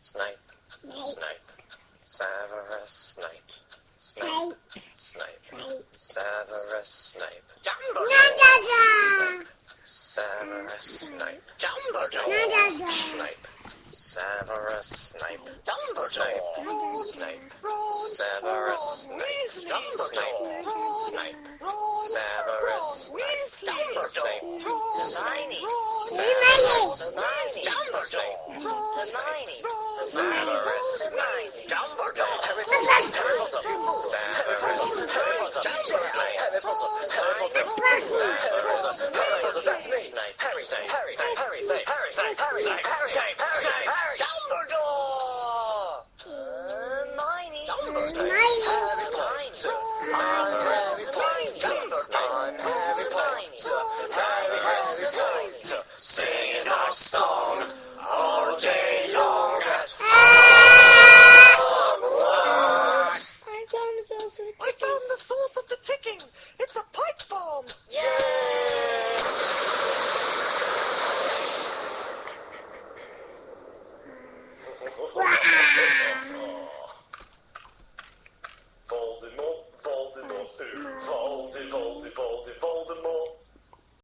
Snape, Snape, Severus Snape, Snape, Snape, Severus Snape, Dumbledore, Severus Snape, Dumbledore, Snape, Severus Snape, Dumbledore, Snape, Severus Snape, Dumbledore, Snape, Severus Snape, Dumbledore, Hermione, Severus Snape, Hermione, Severus Snape, Dumbledore, Harry Potter, that's me, Harry Snape, Harry Snape, Dumbledore, Hermione, I'm Harry Potter, singing our song all day long at Hogwarts. I found the source of the ticking. It's a pipe bomb. Yay! Voldemort, Voldemort, Voldemort.